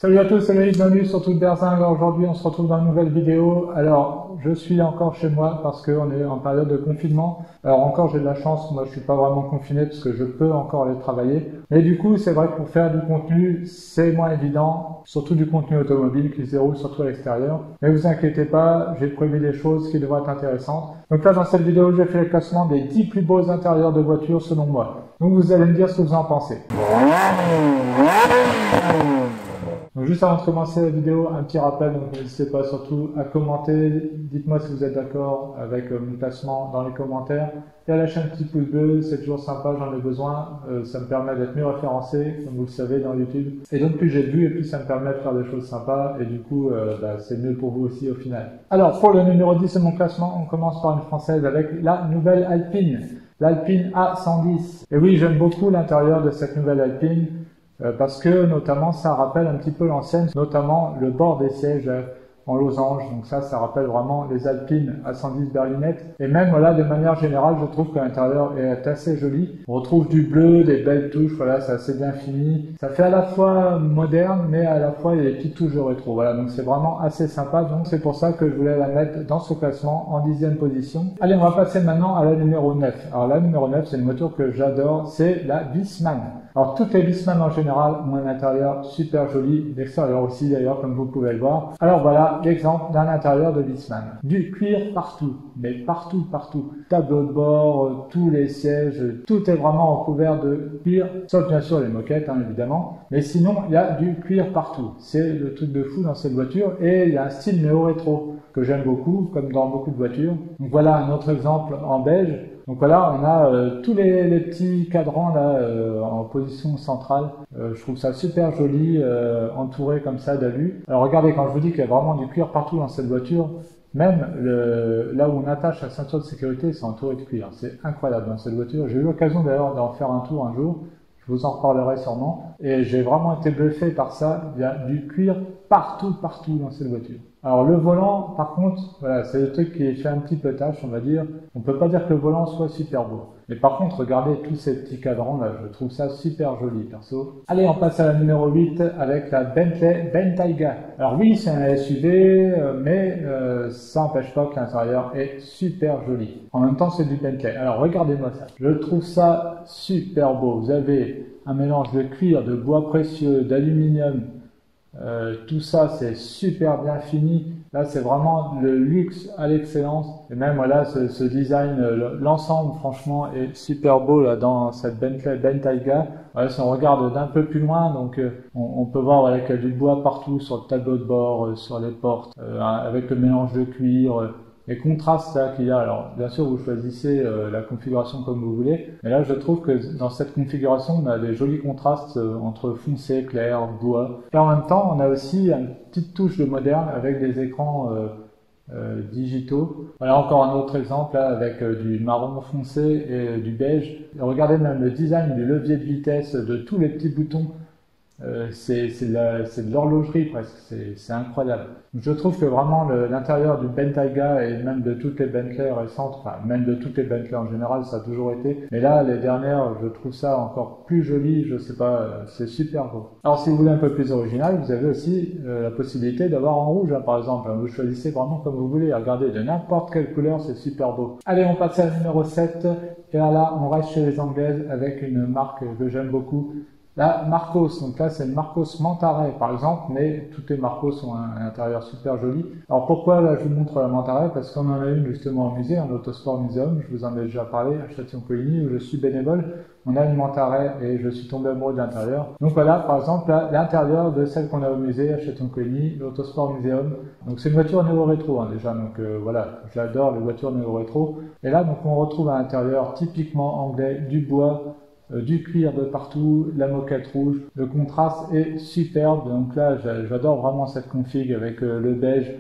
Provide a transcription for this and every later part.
Salut à tous, c'est Loïc, bienvenue sur Toute Berzingue. Alors aujourd'hui on se retrouve dans une nouvelle vidéo. Alors je suis encore chez moi parce qu'on est en période de confinement. Alors encore j'ai de la chance, moi je suis pas vraiment confiné parce que je peux encore aller travailler. Mais du coup c'est vrai que pour faire du contenu c'est moins évident, surtout du contenu automobile qui se déroule surtout à l'extérieur. Mais vous inquiétez pas, j'ai prévu des choses qui devraient être intéressantes. Donc là dans cette vidéo j'ai fait le classement des 10 plus beaux intérieurs de voitures selon moi. Donc vous allez me dire ce que vous en pensez. Donc juste avant de commencer la vidéo, un petit rappel, donc n'hésitez pas surtout à commenter, dites-moi si vous êtes d'accord avec mon classement dans les commentaires, et à lâcher un petit pouce bleu, c'est toujours sympa, j'en ai besoin, ça me permet d'être mieux référencé, comme vous le savez dans YouTube, et donc plus j'ai de vues, et plus ça me permet de faire des choses sympas, et du coup c'est mieux pour vous aussi au final. Alors pour le numéro 10 de mon classement, on commence par une française avec la nouvelle Alpine, l'Alpine A110, et oui j'aime beaucoup l'intérieur de cette nouvelle Alpine, parce que notamment ça rappelle un petit peu l'ancienne, notamment le bord des sièges en losange, donc ça rappelle vraiment les Alpines A110 berlinettes, et même voilà de manière générale je trouve que l'intérieur est assez joli, on retrouve du bleu, des belles touches, voilà c'est assez bien fini, ça fait à la fois moderne mais à la fois il y a des petites touches de rétro, voilà donc c'est vraiment assez sympa, donc c'est pour ça que je voulais la mettre dans ce classement en 10e position. Allez on va passer maintenant à la numéro 9, alors la numéro 9 c'est une voiture que j'adore, c'est la Wiesmann. Alors toutes les Wiesmann en général ont un intérieur super joli, l'extérieur aussi d'ailleurs comme vous pouvez le voir. Alors voilà l'exemple d'un intérieur de Wiesmann. Du cuir partout, mais partout. Tableau de bord, tous les sièges, tout est vraiment recouvert de cuir, sauf bien sûr les moquettes hein, évidemment. Mais sinon il y a du cuir partout, c'est le truc de fou dans cette voiture et il y a un style néo-rétro que j'aime beaucoup comme dans beaucoup de voitures. Donc voilà un autre exemple en beige. Donc voilà, on a tous les petits cadrans là en position centrale. Je trouve ça super joli, entouré comme ça d'alus. Alors regardez, quand je vous dis qu'il y a vraiment du cuir partout dans cette voiture, même là où on attache la ceinture de sécurité, c'est entouré de cuir. C'est incroyable dans cette voiture. J'ai eu l'occasion d'ailleurs d'en faire un tour un jour. Je vous en reparlerai sûrement. Et j'ai vraiment été bluffé par ça. Il y a du cuir partout dans cette voiture. Alors le volant, par contre, voilà, c'est le truc qui fait un petit peu tâche, on va dire. On peut pas dire que le volant soit super beau. Mais par contre, regardez tous ces petits cadrans là, je trouve ça super joli, perso. Allez, on passe à la numéro 8 avec la Bentley Bentayga. Alors oui, c'est un SUV, mais ça n'empêche pas que l'intérieur est super joli. En même temps, c'est du Bentley. Alors regardez-moi ça. Je trouve ça super beau. Vous avez un mélange de cuir, de bois précieux, d'aluminium. Tout ça c'est super bien fini, là c'est vraiment le luxe à l'excellence et même voilà ce design, l'ensemble franchement est super beau là dans cette Bentley Bentayga. Voilà, si on regarde d'un peu plus loin donc on peut voir voilà, qu'il y a du bois partout sur le tableau de bord, sur les portes, avec le mélange de cuir. Les contrastes là qu'il y a, alors bien sûr vous choisissez la configuration comme vous voulez, mais là je trouve que dans cette configuration on a des jolis contrastes entre foncé, clair, bois. Et en même temps on a aussi une petite touche de moderne avec des écrans digitaux. Voilà encore un autre exemple là, avec du marron foncé et du beige. Et regardez même le design du levier de vitesse, de tous les petits boutons. C'est de l'horlogerie presque, c'est incroyable. Je trouve que vraiment l'intérieur du Bentayga et même de toutes les Bentley récentes, enfin même de toutes les Bentley en général, ça a toujours été. Mais là, les dernières, je trouve ça encore plus joli, je sais pas, c'est super beau. Alors si vous voulez un peu plus original, vous avez aussi la possibilité d'avoir en rouge, hein, par exemple. Vous choisissez vraiment comme vous voulez, regardez de n'importe quelle couleur, c'est super beau. Allez, on passe à la numéro 7. Et là, on reste chez les Anglaises avec une marque que j'aime beaucoup. La Marcos, donc là c'est une Marcos Mantaray par exemple, mais toutes les Marcos ont un intérieur super joli. Alors pourquoi là je vous montre la Mantaray? Parce qu'on en a une justement au musée, un Autosport Museum, je vous en ai déjà parlé, à Châtillon-Coligny où je suis bénévole. On a une Mantaray et je suis tombé amoureux de l'intérieur. Donc voilà par exemple l'intérieur de celle qu'on a au musée à Châtillon-Coligny, l'Autosport Museum. Donc c'est une voiture néo-rétro hein, déjà, donc voilà, j'adore les voitures néo-rétro. Et là donc on retrouve à l'intérieur typiquement anglais, du bois, du cuir de partout, la moquette rouge, le contraste est superbe, donc là j'adore vraiment cette config avec le beige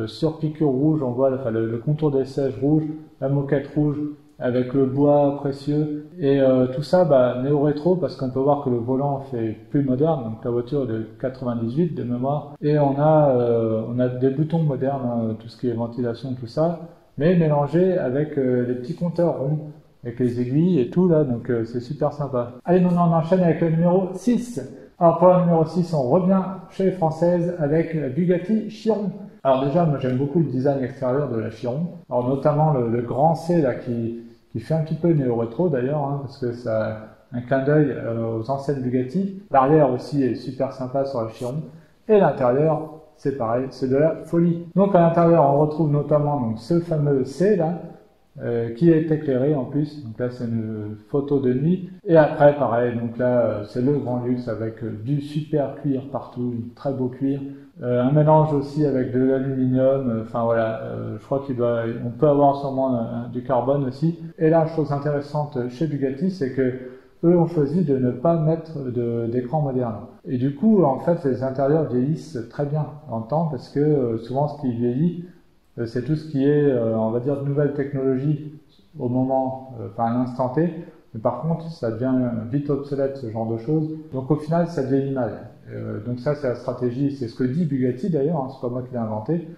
sur piqûre rouge, on voit enfin, le contour des sièges rouge, la moquette rouge avec le bois précieux et tout ça néo-rétro parce qu'on peut voir que le volant fait plus moderne, donc la voiture est de 98 de mémoire et on a des boutons modernes, hein, tout ce qui est ventilation, tout ça, mais mélangé avec les petits compteurs ronds. Avec les aiguilles et tout là, donc c'est super sympa. Allez, maintenant on enchaîne avec le numéro 6. Alors pour la numéro 6, on revient chez les Françaises avec la Bugatti Chiron. Alors déjà, moi j'aime beaucoup le design extérieur de la Chiron. Alors notamment le grand C là qui fait un petit peu néo-rétro d'ailleurs, hein, parce que ça a un clin d'œil aux anciennes Bugatti. L'arrière aussi est super sympa sur la Chiron. Et l'intérieur, c'est pareil, c'est de la folie. Donc à l'intérieur, on retrouve notamment donc, ce fameux C là, qui est éclairé en plus. Donc là, c'est une photo de nuit. Et après, pareil, donc là, c'est le grand luxe avec du super cuir partout, un très beau cuir. Un mélange aussi avec de l'aluminium. Enfin voilà, je crois on peut avoir sûrement du carbone aussi. Et là, chose intéressante chez Bugatti, c'est que eux ont choisi de ne pas mettre d'écran moderne. Et du coup, en fait, les intérieurs vieillissent très bien dans le temps parce que souvent, ce qui vieillit, c'est tout ce qui est, on va dire, de nouvelles technologies au moment, à l'instant T. Mais par contre, ça devient vite obsolète, ce genre de choses. Donc au final, ça vieillit mal. Donc ça, c'est la stratégie, c'est ce que dit Bugatti d'ailleurs, hein, c'est pas moi qui l'ai inventé.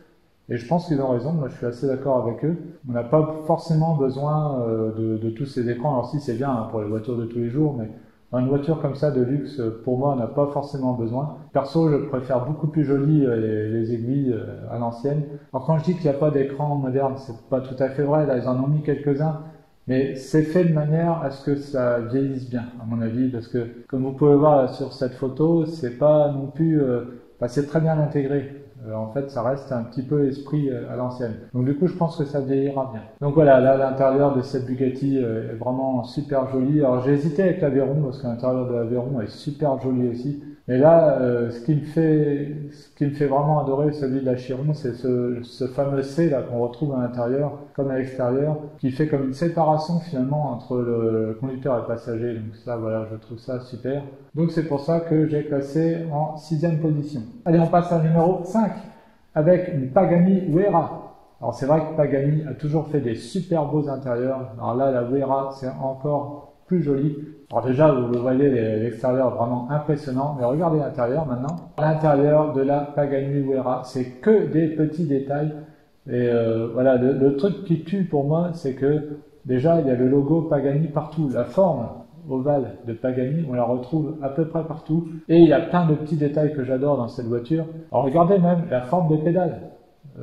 Et je pense qu'ils ont raison, moi je suis assez d'accord avec eux. On n'a pas forcément besoin de tous ces écrans. Alors si, c'est bien hein, pour les voitures de tous les jours, mais dans une voiture comme ça de luxe, pour moi, on n'a pas forcément besoin. Perso, je préfère beaucoup plus joli les aiguilles à l'ancienne. Alors quand je dis qu'il n'y a pas d'écran moderne, c'est pas tout à fait vrai, là ils en ont mis quelques-uns. Mais c'est fait de manière à ce que ça vieillisse bien, à mon avis, parce que comme vous pouvez voir là, sur cette photo, c'est pas non plus, c'est très bien intégré. En fait, ça reste un petit peu esprit à l'ancienne. Donc du coup, je pense que ça vieillira bien. Donc voilà, là, l'intérieur de cette Bugatti est vraiment super joli. Alors j'ai hésité avec l'Aveyron, parce que l'intérieur de l'Aveyron est super joli aussi. Mais là, ce qui me fait vraiment adorer celui de la Chiron, c'est ce fameux C là qu'on retrouve à l'intérieur comme à l'extérieur, qui fait comme une séparation finalement entre le conducteur et le passager. Donc ça, voilà, je trouve ça super. Donc c'est pour ça que j'ai classé en 6e position. Allez, on passe à numéro 5 avec une Pagani Huayra. Alors c'est vrai que Pagani a toujours fait des super beaux intérieurs. Alors là, la Huayra, c'est encore plus joli. Alors déjà, vous voyez l'extérieur vraiment impressionnant, mais regardez l'intérieur maintenant. L'intérieur de la Pagani Huayra, c'est que des petits détails. Et voilà, le truc qui tue pour moi, c'est que déjà, il y a le logo Pagani partout. La forme ovale de Pagani, on la retrouve à peu près partout. Et il y a plein de petits détails que j'adore dans cette voiture. Alors regardez même la forme des pédales.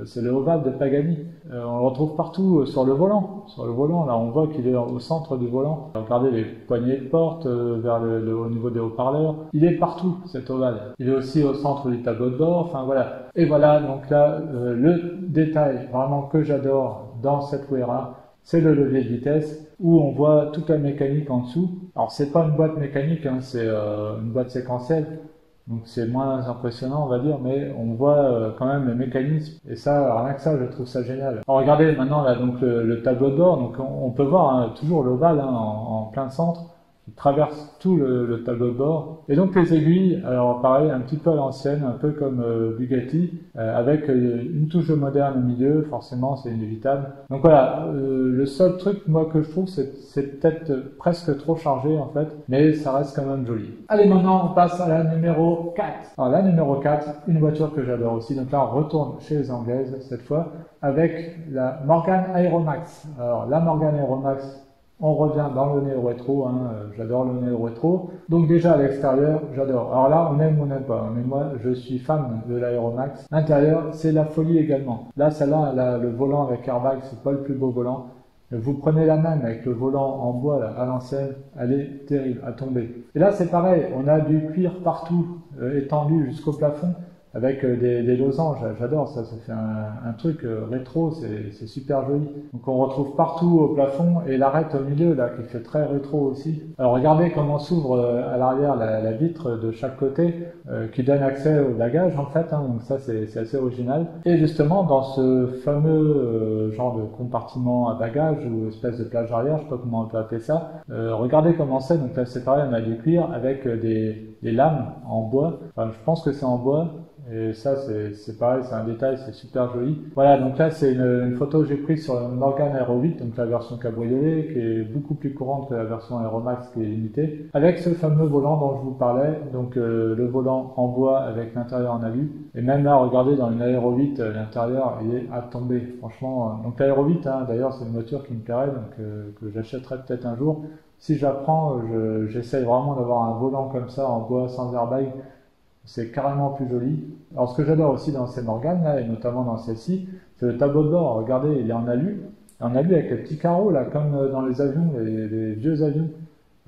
C'est le ovale de Pagani. On le retrouve partout sur le volant. Sur le volant, là, on voit qu'il est au centre du volant. Regardez les poignées de porte au niveau des haut-parleurs. Il est partout, cet ovale. Il est aussi au centre du tableau de bord. Enfin, voilà. Et voilà, donc là, le détail vraiment que j'adore dans cette Huayra, c'est le levier de vitesse où on voit toute la mécanique en dessous. Alors, c'est pas une boîte mécanique, hein, c'est une boîte séquentielle. Donc c'est moins impressionnant on va dire, mais on voit quand même le mécanisme et ça, rien que ça, je trouve ça génial. Alors regardez maintenant là donc le tableau de bord, donc on peut voir hein, toujours l'ovale hein, en plein centre qui traverse tout le tableau de bord. Et donc les aiguilles, alors pareil, un petit peu à l'ancienne, un peu comme Bugatti, avec une touche moderne au milieu, forcément c'est inévitable. Donc voilà, le seul truc moi que je trouve c'est peut-être presque trop chargé en fait, mais ça reste quand même joli. Allez maintenant on passe à la numéro 4. Alors la numéro 4, une voiture que j'adore aussi, donc là on retourne chez les Anglaises cette fois, avec la Morgan Aeromax. Alors la Morgan Aeromax, on revient dans le néo-rétro, hein, j'adore le néo-rétro. Donc déjà à l'extérieur, j'adore. Alors là, on aime ou on n'aime pas, mais moi je suis fan de l'Aeromax. L'intérieur, c'est la folie également. Là, celle-là, le volant avec airbag, c'est pas le plus beau volant. Vous prenez la même avec le volant en bois là, à l'ancienne, elle est terrible, à tomber. Et là, c'est pareil, on a du cuir partout, étendu jusqu'au plafond. Avec des losanges, j'adore ça, ça fait un truc rétro, c'est super joli. Donc on retrouve partout au plafond et l'arête au milieu là qui fait très rétro aussi. Alors regardez comment s'ouvre à l'arrière la vitre de chaque côté qui donne accès au bagage en fait, hein, donc ça c'est assez original. Et justement dans ce fameux genre de compartiment à bagages ou espèce de plage arrière, je sais pas comment on peut appeler ça, regardez comment c'est, donc là c'est pareil, on a du cuir avec des lames en bois, enfin, je pense que c'est en bois. Et ça, c'est pareil, c'est un détail, c'est super joli. Voilà, donc là, c'est une photo que j'ai prise sur une Morgan Aero 8, donc la version cabriolet, qui est beaucoup plus courante que la version Aeromax, qui est limitée, avec ce fameux volant dont je vous parlais, donc le volant en bois avec l'intérieur en alu. Et même là, regardez, dans une Aero 8, l'intérieur, il est à tomber, franchement. Donc l'Aero 8, hein, d'ailleurs, c'est une voiture qui me plairait, donc que j'achèterai peut-être un jour. Si j'apprends, j'essaye vraiment d'avoir un volant comme ça en bois sans airbag. C'est carrément plus joli. Alors ce que j'adore aussi dans ces Morgane là, et notamment dans celle-ci, c'est le tableau de bord. Regardez, il est en alu. En alu avec les petits carreaux là, comme dans les avions, les vieux avions.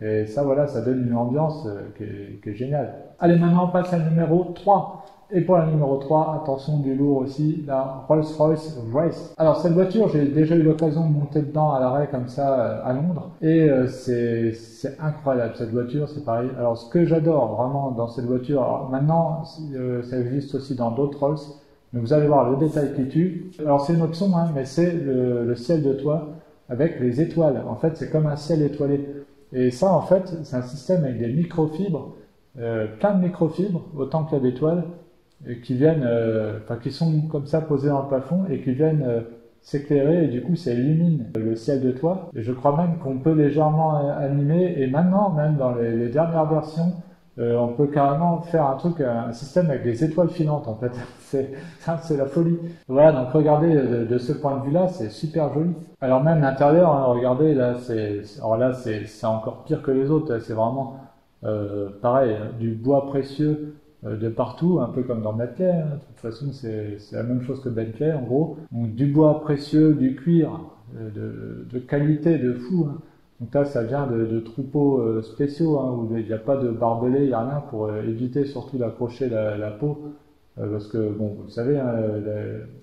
Et ça voilà, ça donne une ambiance qui est géniale. Allez, maintenant on passe à la numéro 3. Et pour la numéro 3, attention du lourd aussi, la Rolls-Royce Wraith. Alors cette voiture, j'ai déjà eu l'occasion de monter dedans à l'arrêt comme ça à Londres. Et c'est incroyable cette voiture, c'est pareil. Alors ce que j'adore vraiment dans cette voiture, alors maintenant ça existe aussi dans d'autres Rolls, mais vous allez voir le détail qui tue. Alors c'est une option, hein, mais c'est le ciel de toit avec les étoiles. En fait c'est comme un ciel étoilé. Et ça en fait c'est un système avec des microfibres, plein de microfibres, autant qu'il y a d'étoiles, qui viennent, qui sont comme ça posés dans le plafond et qui viennent s'éclairer et du coup ça illumine le ciel de toit. Et je crois même qu'on peut légèrement animer et maintenant même dans les dernières versions on peut carrément faire un système avec des étoiles filantes en fait. C'est la folie. Voilà, donc regardez de ce point de vue-là, c'est super joli. Alors même l'intérieur, hein, regardez là, c'est encore pire que les autres. C'est vraiment pareil, du bois précieux de partout, un peu comme dans Bentley. Hein. De toute façon, c'est la même chose que Bentley en gros. Donc du bois précieux, du cuir, de qualité de fou. Hein. Donc là, ça vient de troupeaux spéciaux, hein, où il n'y a pas de barbelé, il n'y a rien pour éviter surtout d'accrocher la peau. Parce que, bon, vous savez, hein,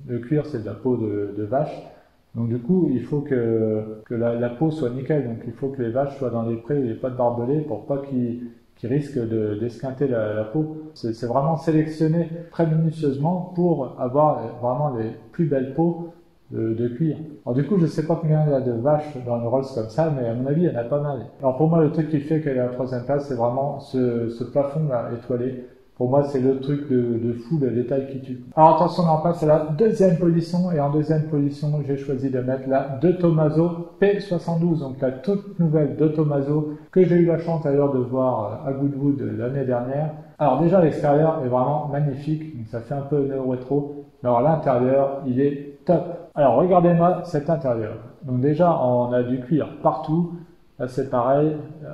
le cuir, c'est de la peau de vache. Donc du coup, il faut que la peau soit nickel. Donc il faut que les vaches soient dans les prés, il n'y ait pas de barbelé pour pas qu'ils risquent d'esquinter la peau. C'est vraiment sélectionné très minutieusement pour avoir vraiment les plus belles peaux de cuir. Alors du coup, je sais pas combien il y a de vaches dans une Rolls comme ça, mais à mon avis, il y en a pas mal. Alors pour moi, le truc qui fait qu'elle est à la troisième place, c'est vraiment ce plafond là étoilé. Pour moi, c'est le truc de fou, le détail qui tue. Alors attention, on en passe à la deuxième position. Et en deuxième position, j'ai choisi de mettre la De Tomaso P72. Donc la toute nouvelle De Tomaso que j'ai eu la chance d'ailleurs de voir à Goodwood l'année dernière. Alors déjà, l'extérieur est vraiment magnifique. Donc ça fait un peu néo-rétro. Alors l'intérieur, il est top. Alors regardez-moi cet intérieur. Donc déjà, on a du cuir partout. Là, c'est pareil,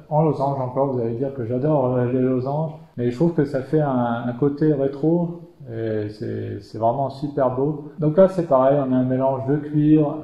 en losange encore, vous allez dire que j'adore les losanges, mais je trouve que ça fait un côté rétro, et c'est vraiment super beau. Donc là, c'est pareil, on a un mélange de cuir,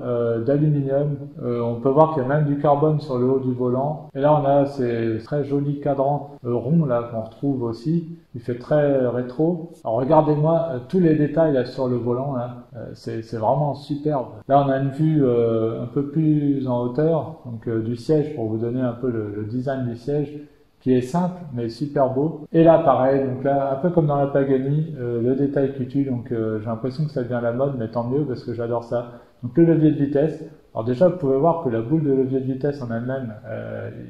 d'aluminium, on peut voir qu'il y a même du carbone sur le haut du volant, et là, on a ces très jolis cadrans ronds, là, qu'on retrouve aussi, il fait très rétro. Alors regardez-moi tous les détails là sur le volant, là. C'est vraiment superbe. Là on a une vue un peu plus en hauteur, donc du siège pour vous donner un peu le design du siège, qui est simple mais super beau. Et là pareil, donc là un peu comme dans la Pagani, le détail qui tue, donc j'ai l'impression que ça devient la mode, mais tant mieux parce que j'adore ça. Donc le levier de vitesse. Alors déjà vous pouvez voir que la boule de levier de vitesse en elle-même,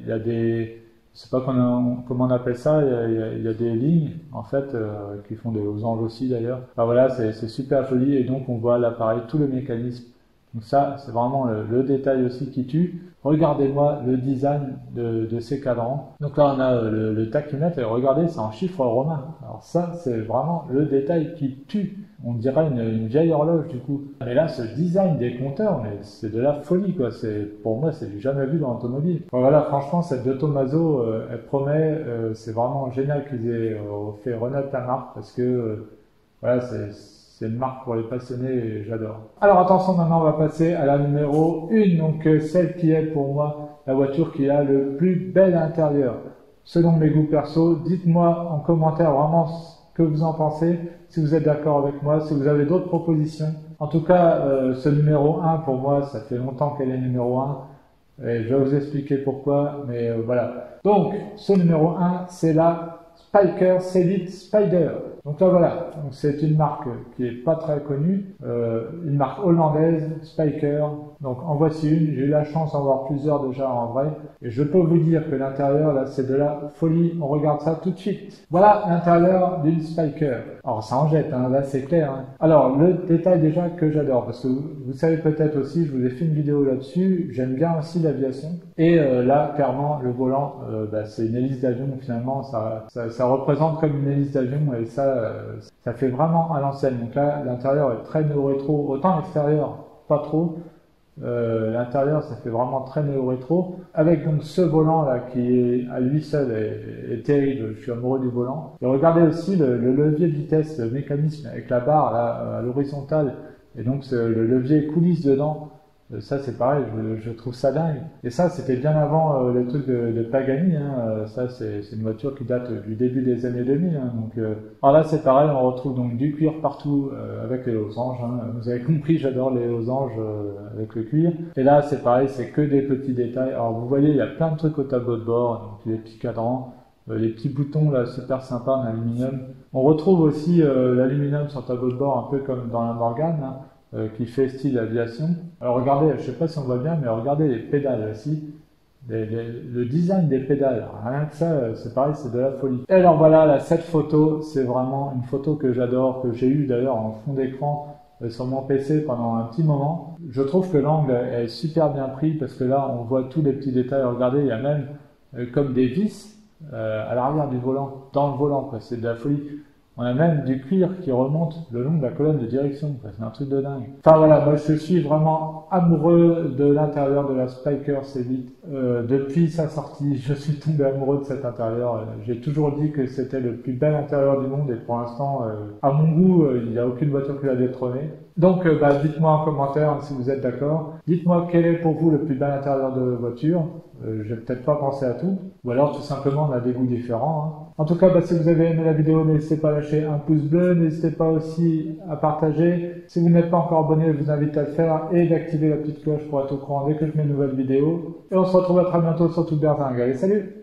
il y a des... Je sais pas comment on appelle ça, il y a des lignes en fait qui font des losanges aussi d'ailleurs. Enfin, voilà, c'est super joli et donc on voit l'appareil, tout le mécanisme. Donc ça, c'est vraiment le détail aussi qui tue. Regardez-moi le design de ces cadrans. Donc là, on a le tachymètre et regardez, c'est en chiffres romains. Alors ça, c'est vraiment le détail qui tue. On dirait une vieille horloge du coup. Mais là, ce design des compteurs, mais c'est de la folie quoi. Pour moi, c'est du jamais vu dans l'automobile. Voilà, franchement, cette De Tomaso, elle promet. C'est vraiment génial qu'ils aient fait renaître la marque parce que voilà, c'est une marque pour les passionnés et j'adore. Alors attention, maintenant on va passer à la numéro 1, donc celle qui est pour moi la voiture qui a le plus bel intérieur. Selon mes goûts perso, dites-moi en commentaire vraiment ce que vous en pensez, si vous êtes d'accord avec moi, si vous avez d'autres propositions. En tout cas, ce numéro 1 pour moi, ça fait longtemps qu'elle est numéro 1. Et je vais vous expliquer pourquoi, mais voilà. Donc, ce numéro 1, c'est la Spyker Elite Spider. Donc là voilà, c'est une marque qui est pas très connue, une marque hollandaise, Spyker. Donc en voici une, j'ai eu la chance d'en voir plusieurs déjà en vrai, et je peux vous dire que l'intérieur là c'est de la folie, on regarde ça tout de suite. Voilà l'intérieur d'une Spyker. Alors ça en jette, hein, là c'est clair. Hein. Alors le détail déjà que j'adore, parce que vous savez peut-être aussi, je vous ai fait une vidéo là-dessus, j'aime bien aussi l'aviation, et là clairement le volant, c'est une hélice d'avion finalement, ça représente comme une hélice d'avion, et ça fait vraiment à l'ancienne. Donc là l'intérieur est très néo-rétro, autant l'extérieur pas trop, L'intérieur, ça fait vraiment très néo-rétro. Avec donc ce volant là qui est à lui seul est terrible. Je suis amoureux du volant. Et regardez aussi le levier de vitesse, le mécanisme avec la barre là à l'horizontale. Et donc le levier coulisse dedans. Ça c'est pareil, je trouve ça dingue. Et ça c'était bien avant le truc de Pagani. Hein. Ça c'est une voiture qui date du début des années 2000. Hein. Donc, alors là c'est pareil, on retrouve donc du cuir partout avec les losanges. Hein. Vous avez compris, j'adore les losanges avec le cuir. Et là c'est pareil, c'est que des petits détails. Alors vous voyez, il y a plein de trucs au tableau de bord, donc les petits cadrans. Les petits boutons là super sympas en aluminium. On retrouve aussi l'aluminium sur le tableau de bord un peu comme dans la Morgane. Hein. Qui fait style aviation. Alors regardez, je sais pas si on voit bien, mais regardez les pédales aussi. Le design des pédales, rien que ça, c'est pareil, c'est de la folie. Et alors voilà, là, cette photo, c'est vraiment une photo que j'adore, que j'ai eue d'ailleurs en fond d'écran sur mon PC pendant un petit moment. Je trouve que l'angle est super bien pris parce que là, on voit tous les petits détails. Regardez, il y a même comme des vis à l'arrière du volant, dans le volant, quoi. C'est de la folie. On a même du cuir qui remonte le long de la colonne de direction. C'est un truc de dingue. Enfin voilà, moi je suis vraiment amoureux de l'intérieur de la Spyker C8. Depuis sa sortie, je suis tombé amoureux de cet intérieur. J'ai toujours dit que c'était le plus bel intérieur du monde et pour l'instant, à mon goût, il n'y a aucune voiture qui l'a détrôné. Donc dites-moi en commentaire si vous êtes d'accord. Dites-moi quel est pour vous le plus bel intérieur de voiture. J'ai peut-être pas pensé à tout. Ou alors tout simplement on a des goûts différents. Hein. En tout cas, si vous avez aimé la vidéo, n'hésitez pas à lâcher un pouce bleu. N'hésitez pas aussi à partager. Si vous n'êtes pas encore abonné, je vous invite à le faire et d'activer la petite cloche pour être au courant dès que je mets une nouvelle vidéo. Et on se retrouve à très bientôt sur Tout Berzingue. Allez, salut!